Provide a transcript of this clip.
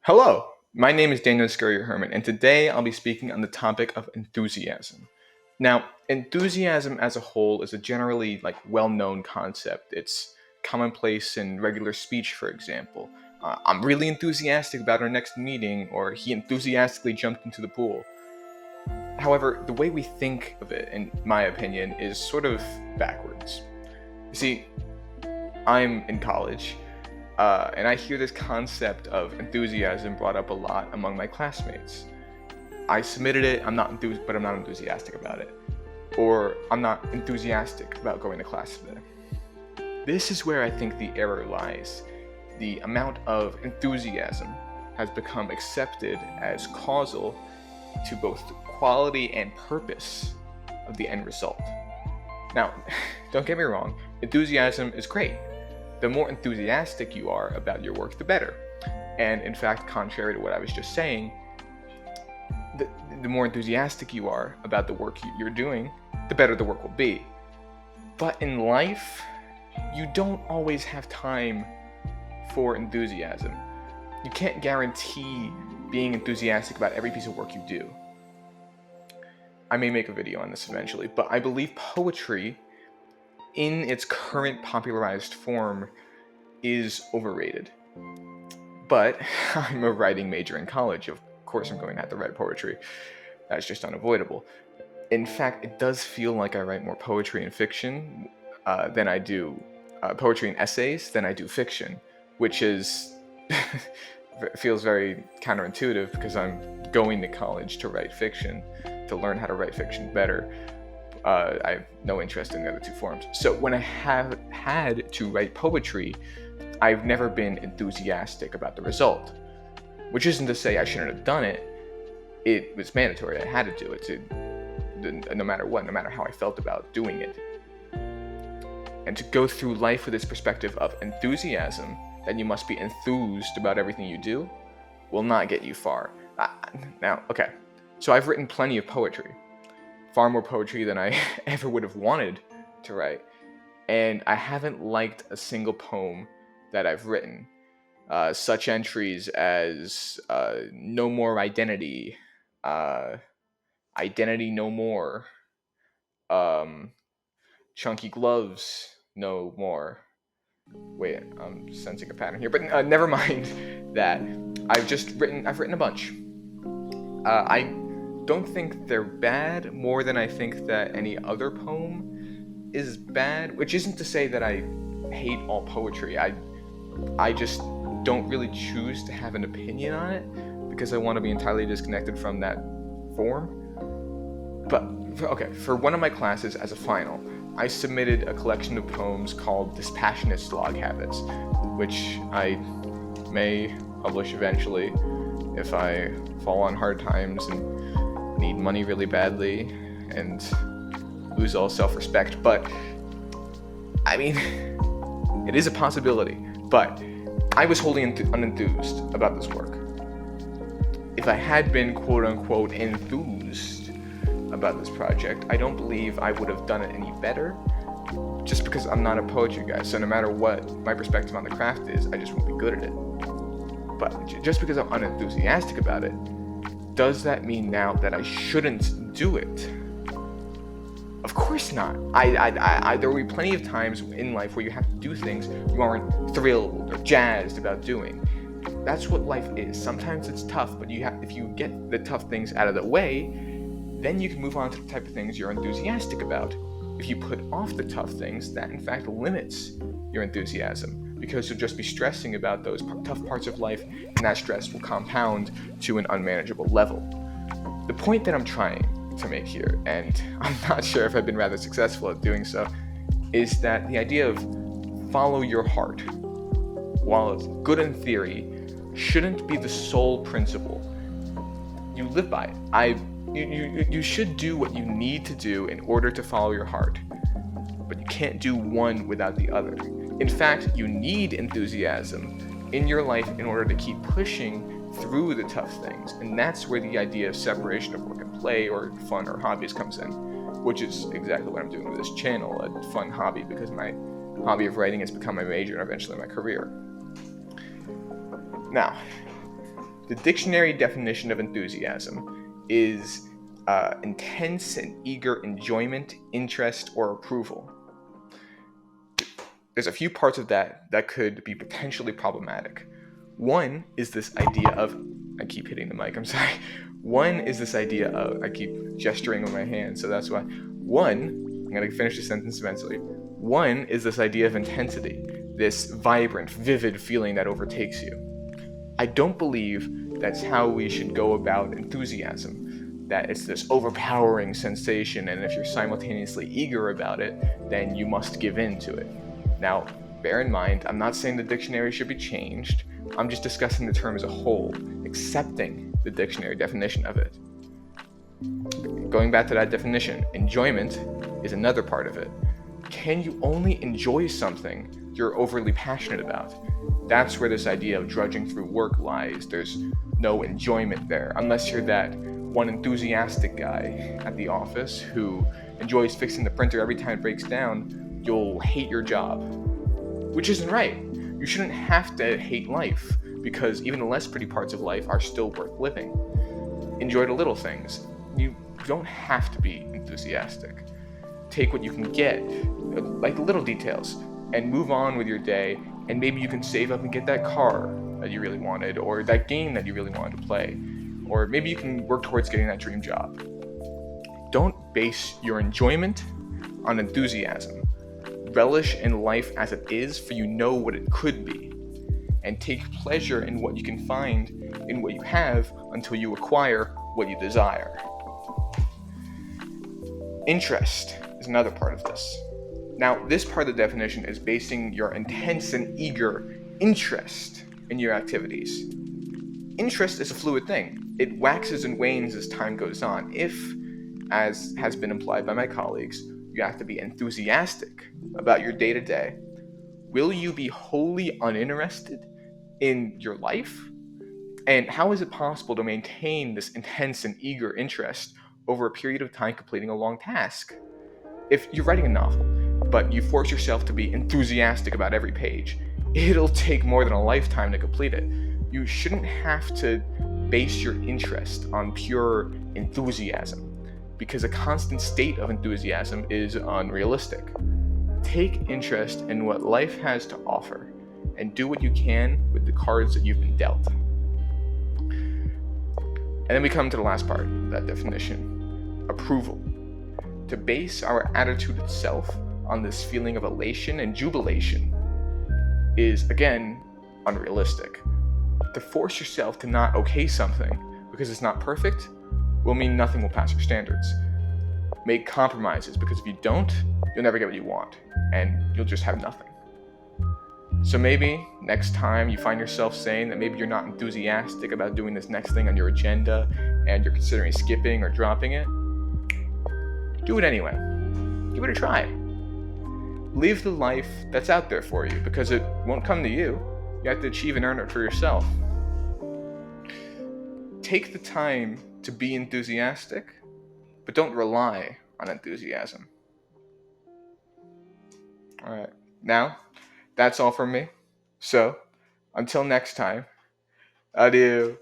Hello, my name is Daniel Scuria-Herman, and today I'll be speaking on the topic of enthusiasm. Now, enthusiasm as a whole is a generally well-known concept. It's commonplace in regular speech, for example. I'm really enthusiastic about our next meeting, or he enthusiastically jumped into the pool. However, the way we think of it, in my opinion, is sort of backwards. You see, I'm in college, and I hear this concept of enthusiasm brought up a lot among my classmates. I submitted it, but I'm not enthusiastic about it. Or I'm not enthusiastic about going to class today. This is where I think the error lies. The amount of enthusiasm has become accepted as causal to both the quality and purpose of the end result. Now, don't get me wrong, enthusiasm is great. The more enthusiastic you are about your work, the better. And in fact, contrary to what I was just saying, the more enthusiastic you are about the work you're doing, the better the work will be. But in life, you don't always have time for enthusiasm. You can't guarantee being enthusiastic about every piece of work you do. I may make a video on this eventually, but I believe poetry, in its current popularized form, is overrated. But I'm a writing major in college. Of course I'm going to have to write poetry. That's just unavoidable. In fact, it does feel like I write more poetry and fiction than I do poetry and essays than I do fiction, which is feels very counterintuitive because I'm going to college to write fiction, to learn how to write fiction better. I have no interest in the other two forms. So when I have had to write poetry, I've never been enthusiastic about the result. Which isn't to say I shouldn't have done it. It was mandatory. I had to do it, no matter what, no matter how I felt about doing it. And to go through life with this perspective of enthusiasm, that you must be enthused about everything you do, will not get you far. Now, okay, so I've written plenty of poetry. Far more poetry than I ever would have wanted to write. And I haven't liked a single poem that I've written. Such entries as No More Identity, Identity No More, Chunky Gloves No More. Wait, I'm sensing a pattern here, but never mind that. I've written a bunch. I don't think they're bad more than I think that any other poem is bad, which isn't to say that I hate all poetry. I just don't really choose to have an opinion on it because I want to be entirely disconnected from that form. But, for one of my classes as a final, I submitted a collection of poems called Dispassionate Slog Habits, which I may publish eventually if I fall on hard times and need money really badly and lose all self-respect. But, I mean, it is a possibility. But I was wholly unenthused about this work. If I had been quote-unquote enthused about this project, I don't believe I would have done it any better, just because I'm not a poetry guy. So no matter what my perspective on the craft is, I just won't be good at it. But just because I'm unenthusiastic about it, does that mean now that I shouldn't do it? Of course not. There will be plenty of times in life where you have to do things you aren't thrilled or jazzed about doing. That's what life is. Sometimes it's tough, but if you get the tough things out of the way, then you can move on to the type of things you're enthusiastic about. If you put off the tough things, that in fact limits your enthusiasm, because you'll just be stressing about those tough parts of life, and that stress will compound to an unmanageable level. The point that I'm trying to make here, and I'm not sure if I've been rather successful at doing so, is that the idea of follow your heart, while it's good in theory, shouldn't be the sole principle you live by it. You should do what you need to do in order to follow your heart, but you can't do one without the other. In fact, you need enthusiasm in your life in order to keep pushing through the tough things, and that's where the idea of separation of work and play, or fun or hobbies, comes in, which is exactly what I'm doing with this channel, a fun hobby, because my hobby of writing has become my major and eventually my career. Now, The dictionary definition of enthusiasm is intense and eager enjoyment, interest, or approval. There's a few parts of that could be potentially problematic. One is this idea of, I keep hitting the mic, I'm sorry. One is this idea of, I keep gesturing with my hands, so that's why. I'm going to finish the sentence eventually. One is this idea of intensity, this vibrant, vivid feeling that overtakes you. I don't believe that's how we should go about enthusiasm, that it's this overpowering sensation, and if you're simultaneously eager about it, then you must give in to it. Now, bear in mind, I'm not saying the dictionary should be changed. I'm just discussing the term as a whole, accepting the dictionary definition of it. Going back to that definition, enjoyment is another part of it. Can you only enjoy something you're overly passionate about? That's where this idea of drudging through work lies. There's no enjoyment there, unless you're that one enthusiastic guy at the office who enjoys fixing the printer every time it breaks down. You'll hate your job, which isn't right. You shouldn't have to hate life, because even the less pretty parts of life are still worth living. Enjoy the little things. You don't have to be enthusiastic. Take what you can get, like the little details, and move on with your day, and maybe you can save up and get that car that you really wanted, or that game that you really wanted to play, or maybe you can work towards getting that dream job. Don't base your enjoyment on enthusiasm. Relish in life as it is, for you know what it could be, and take pleasure in what you can find in what you have until you acquire what you desire. Interest is another part of this. Now, this part of the definition is basing your intense and eager interest in your activities. Interest is a fluid thing. It waxes and wanes as time goes on. If, as has been implied by my colleagues, you have to be enthusiastic about your day-to-day, will you be wholly uninterested in your life? And how is it possible to maintain this intense and eager interest over a period of time completing a long task? If you're writing a novel, but you force yourself to be enthusiastic about every page, it'll take more than a lifetime to complete it. You shouldn't have to base your interest on pure enthusiasm, because a constant state of enthusiasm is unrealistic. Take interest in what life has to offer, and do what you can with the cards that you've been dealt. And then we come to the last part of that definition, approval. To base our attitude itself on this feeling of elation and jubilation is, again, unrealistic. To force yourself to not okay something because it's not perfect will mean nothing will pass your standards. Make compromises, because if you don't, you'll never get what you want, and you'll just have nothing. So maybe next time you find yourself saying that maybe you're not enthusiastic about doing this next thing on your agenda and you're considering skipping or dropping it, do it anyway. Give it a try. Live the life that's out there for you, because it won't come to you. You have to achieve and earn it for yourself. Take the time to be enthusiastic, but don't rely on enthusiasm. All right. Now, that's all from me. So, until next time, adieu.